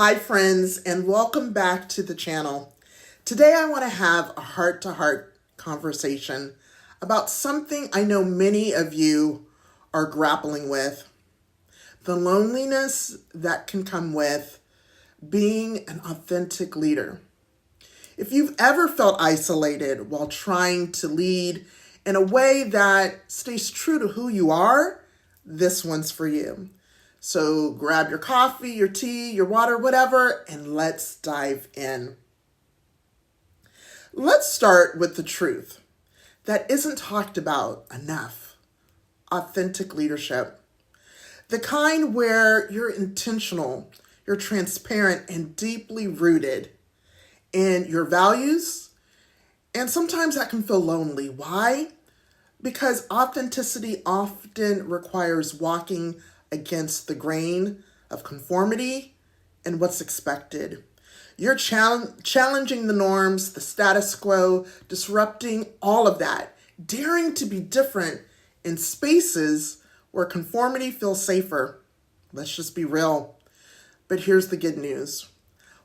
Hi friends, and welcome back to the channel. Today I want to have a heart-to-heart conversation about something I know many of you are grappling with. The loneliness that can come with being an authentic leader. If you've ever felt isolated while trying to lead in a way that stays true to who you are, this one's for you. So grab your coffee, your tea, your water, whatever, and let's dive in. Let's start with the truth that isn't talked about enough. Authentic leadership. The kind where you're intentional, you're transparent, and deeply rooted in your values. And sometimes that can feel lonely. Why? Because authenticity often requires walking against the grain of conformity and what's expected. You're challenging the norms, the status quo, disrupting all of that, daring to be different in spaces where conformity feels safer. Let's just be real. But here's the good news.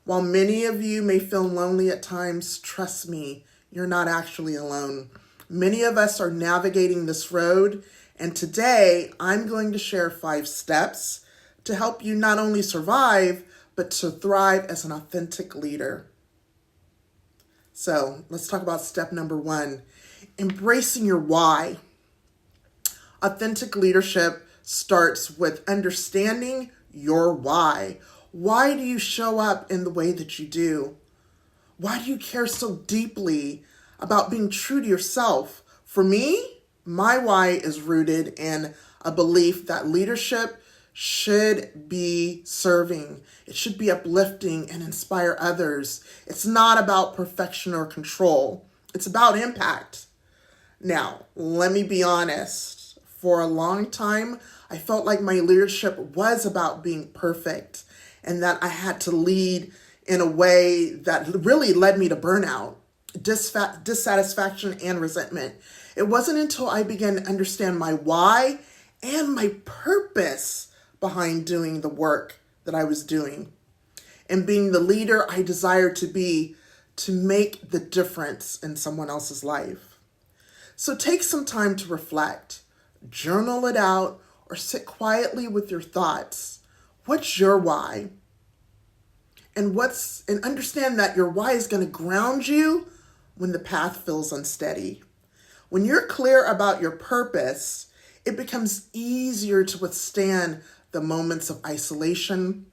While many of you may feel lonely at times, trust me, you're not actually alone. Many of us are navigating this road, and today I'm going to share 5 steps to help you not only survive, but to thrive as an authentic leader. So let's talk about step number 1, embracing your why. Authentic leadership starts with understanding your why. Why do you show up in the way that you do? Why do you care so deeply about being true to yourself? For me, my why is rooted in a belief that leadership should be serving. It should be uplifting and inspire others. It's not about perfection or control. It's about impact. Now, let me be honest. For a long time, I felt like my leadership was about being perfect and that I had to lead in a way that really led me to burnout, dissatisfaction, and resentment. It wasn't until I began to understand my why and my purpose behind doing the work that I was doing and being the leader I desired to be to make the difference in someone else's life. So take some time to reflect, journal it out, or sit quietly with your thoughts. What's your why? And understand that your why is going to ground you when the path feels unsteady. When you're clear about your purpose, it becomes easier to withstand the moments of isolation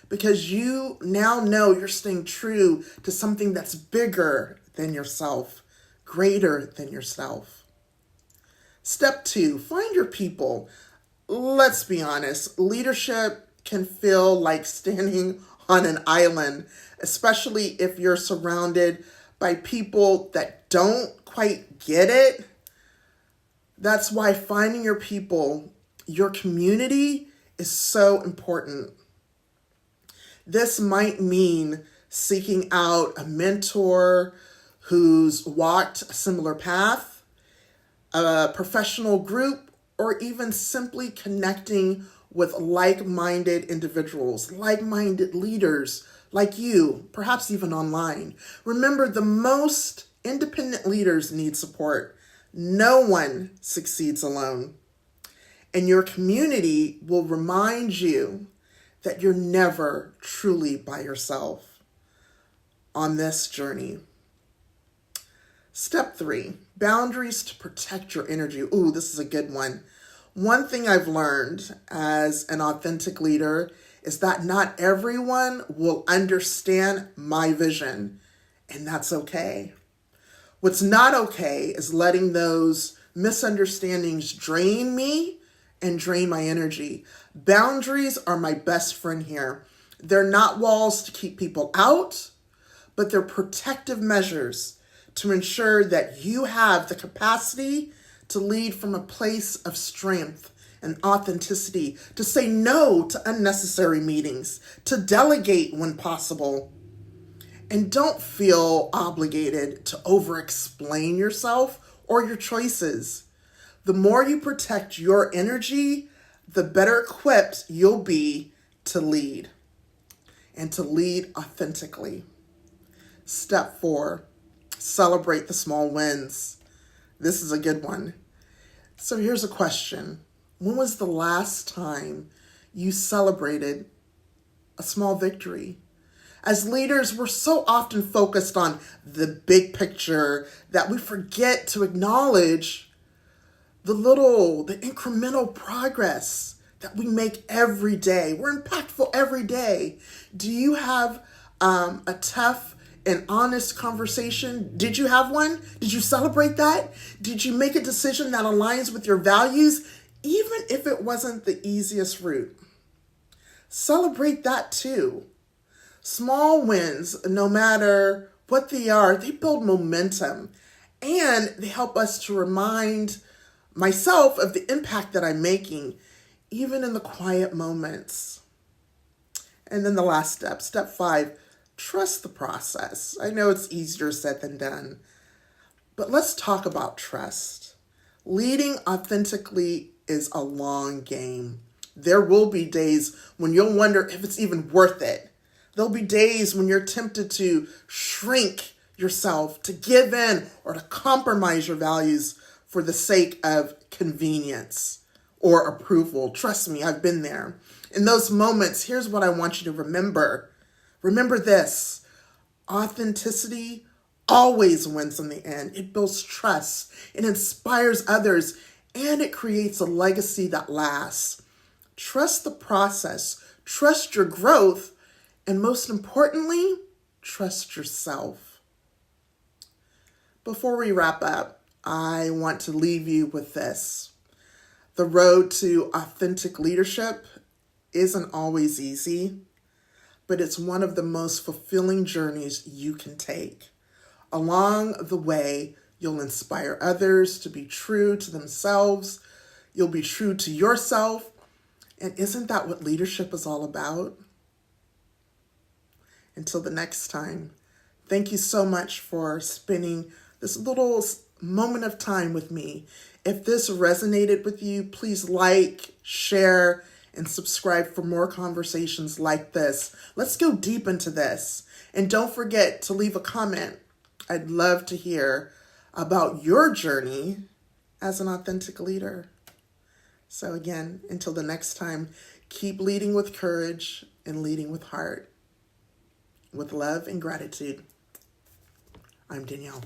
because you now know you're staying true to something that's bigger than yourself, greater than yourself. Step 2, find your people. Let's be honest, leadership can feel like standing on an island, especially if you're surrounded by people that don't quite get it. That's why finding your people, your community, is so important. This might mean seeking out a mentor who's walked a similar path, a professional group, or even simply connecting with like-minded individuals, like-minded leaders like you, perhaps even online. Remember, the most independent leaders need support. No one succeeds alone. And your community will remind you that you're never truly by yourself on this journey. Step 3, boundaries to protect your energy. Ooh, this is a good one. One thing I've learned as an authentic leader is that not everyone will understand my vision, and that's okay. What's not okay is letting those misunderstandings drain me and drain my energy. Boundaries are my best friend here. They're not walls to keep people out, but they're protective measures to ensure that you have the capacity to lead from a place of strength and authenticity, to say no to unnecessary meetings, to delegate when possible. And don't feel obligated to over-explain yourself or your choices. The more you protect your energy, the better equipped you'll be to lead. and to lead authentically. Step 4, celebrate the small wins. This is a good one. So here's a question. When was the last time you celebrated a small victory? As leaders, we're so often focused on the big picture that we forget to acknowledge the incremental progress that we make every day. We're impactful every day. Do you have a tough and honest conversation? Did you have one? Did you celebrate that? Did you make a decision that aligns with your values, even if it wasn't the easiest route? Celebrate that too. Small wins, no matter what they are, they build momentum and they help us to remind myself of the impact that I'm making, even in the quiet moments. And then the last step, step 5, trust the process. I know it's easier said than done, but let's talk about trust. Leading authentically is a long game. There will be days when you'll wonder if it's even worth it. There'll be days when you're tempted to shrink yourself, to give in, or to compromise your values for the sake of convenience or approval. Trust me, I've been there. In those moments, here's what I want you to remember. Remember this: authenticity always wins in the end. It builds trust, it inspires others, and it creates a legacy that lasts. Trust the process, trust your growth, and most importantly, trust yourself. Before we wrap up, I want to leave you with this. The road to authentic leadership isn't always easy, but it's one of the most fulfilling journeys you can take. Along the way, you'll inspire others to be true to themselves. You'll be true to yourself. And isn't that what leadership is all about? Until the next time, thank you so much for spending this little moment of time with me. If this resonated with you, please like, share, and subscribe for more conversations like this. Let's go deep into this. And don't forget to leave a comment. I'd love to hear about your journey as an authentic leader. So again, until the next time, keep leading with courage and leading with heart. With love and gratitude, I'm Danielle.